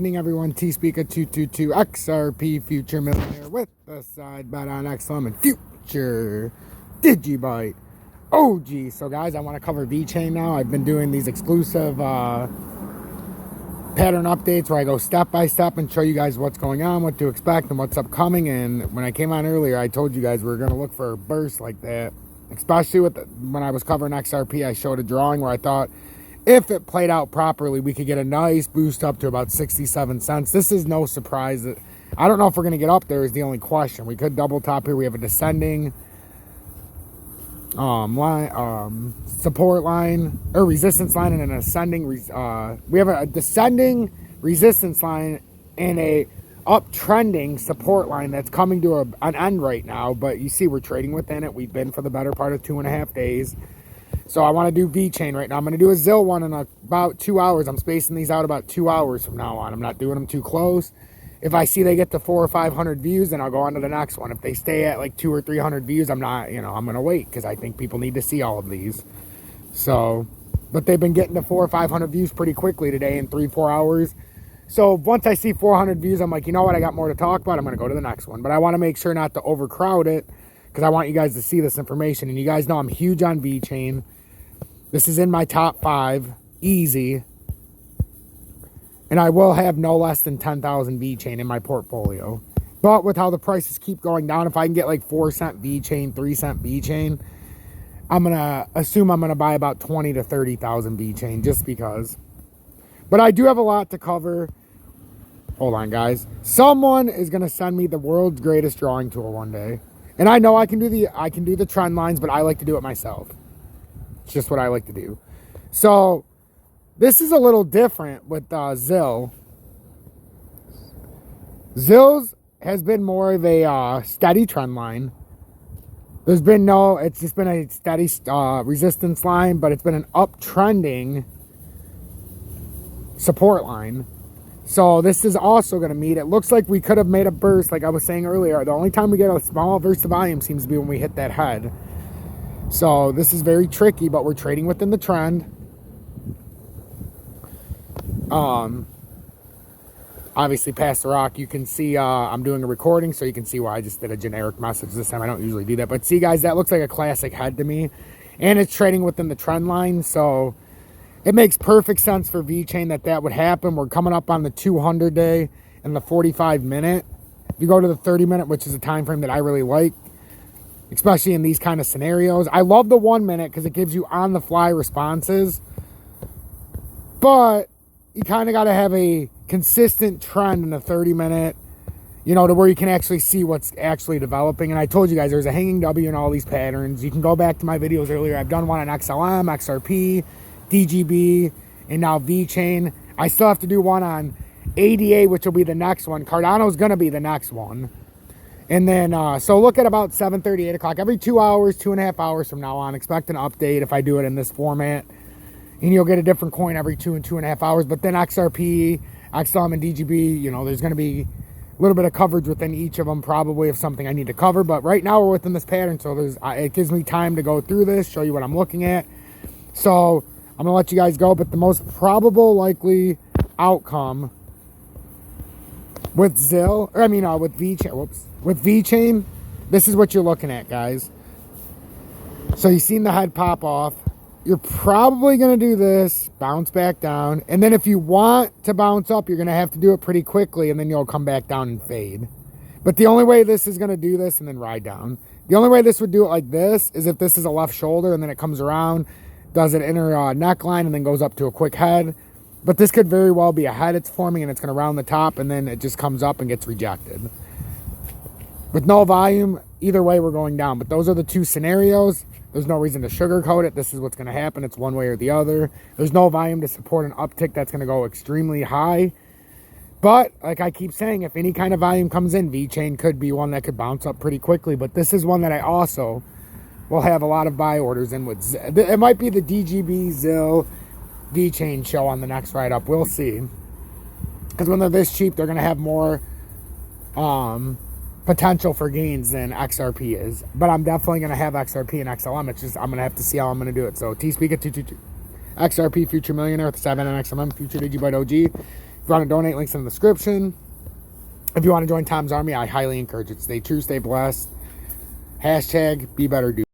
evening, everyone. T-Speaker 222 XRP Future Millionaire with the side bet on XLM and Future Digibyte OG. So, guys, I want to cover Vechain now. I've been doing these exclusive pattern updates where I go step by step and show you guys what's going on, what to expect, and what's upcoming. And when I came on earlier, I told you guys we were going to look for a burst like that, especially when I was covering XRP. I showed a drawing where I thought if it played out properly, we could get a nice boost up to about 67 cents. This is no surprise. I don't know if we're going to get up there is the only question. We could double top here. We have a descending support line or resistance line and an ascending. We have a descending resistance line and a uptrending support line that's coming to an end right now. But you see, we're trading within it. We've been for the better part of 2.5 days. So I want to do Vechain right now. I'm going to do a ZIL one in about 2 hours. I'm spacing these out about 2 hours from now on. I'm not doing them too close. If I see they get to 400 or 500 views, then I'll go on to the next one. If they stay at like 200 or 300 views, I'm not, I'm going to wait because I think people need to see all of these. So, but they've been getting to 400 or 500 views pretty quickly today in 3-4 hours. So once I see 400 views, I'm like, you know what? I got more to talk about. I'm going to go to the next one. But I want to make sure not to overcrowd it because I want you guys to see this information. And you guys know I'm huge on Vechain. This is in my top 5, easy. And I will have no less than 10,000 Vechain in my portfolio. But with how the prices keep going down, if I can get like 4-cent Vechain, 3-cent Vechain, I'm going to assume I'm going to buy about 20 to 30,000 Vechain just because. But I do have a lot to cover. Hold on, guys. Someone is going to send me the world's greatest drawing tool one day. And I know I can do the trend lines, but I like to do it myself. It's just what I like to do. So this is a little different with ZIL. ZIL's has been more of a steady trend line. It's just been a steady resistance line, but it's been an uptrending support line. So this is also going to meet. It looks like we could have made a burst, like I was saying earlier. The only time we get a small burst of volume seems to be when we hit that head. So this is very tricky, but we're trading within the trend. Obviously past the rock, you can see I'm doing a recording, so you can see why I just did a generic message this time. I don't usually do that, but see, guys, that looks like a classic head to me, and it's trading within the trend line, so it makes perfect sense for Vechain that would happen. We're coming up on the 200 day and the 45 minute. If you go to the 30 minute, which is a time frame that I really like, especially in these kind of scenarios. I love the 1 minute because it gives you on the fly responses, but you kind of got to have a consistent trend in the 30 minute, to where you can actually see what's actually developing. And I told you guys there's a hanging W in all these patterns. You can go back to my videos earlier. I've done one on XLM, XRP, DGB, and now Vechain. I still have to do one on ADA, which will be the next one. Cardano's going to be the next one. And then, so look at about 7:30, 8 o'clock. Every 2 hours, 2.5 hours from now on, expect an update if I do it in this format. And you'll get a different coin every 2 and 2.5 hours. But then XRP, XLM, and DGB, there's going to be a little bit of coverage within each of them, probably, of something I need to cover. But right now, we're within this pattern, so it gives me time to go through this, show you what I'm looking at. So I'm going to let you guys go. But the most probable likely outcome with with Vechain, this is what you're looking at, guys. So you've seen the head pop off. You're probably going to do this, bounce back down. And then if you want to bounce up, you're going to have to do it pretty quickly, and then you'll come back down and fade. But the only way this is going to do this and then ride down, the only way this would do it like this is if this is a left shoulder and then it comes around, does an inner neckline, and then goes up to a quick head. But this could very well be a head it's forming, and it's going to round the top, and then it just comes up and gets rejected. With no volume, either way, we're going down. But those are the two scenarios. There's no reason to sugarcoat it. This is what's going to happen. It's one way or the other. There's no volume to support an uptick that's going to go extremely high. But, like I keep saying, if any kind of volume comes in, Vechain could be one that could bounce up pretty quickly. But this is one that I also will have a lot of buy orders in with. It might be the DGB, ZIL, Vechain show on the next ride up. We'll see. Because when they're this cheap, they're going to have more potential for gains than XRP is. But I'm definitely going to have XRP and XLM. It's just I'm going to have to see how I'm going to do it. So T-Speaker 222. XRP Future Millionaire with the 7 and XLM Future Digibyte OG. you want to donate, links in the description. If you want to join Tom's Army, I highly encourage it. Stay true, stay blessed. Hashtag be better dude.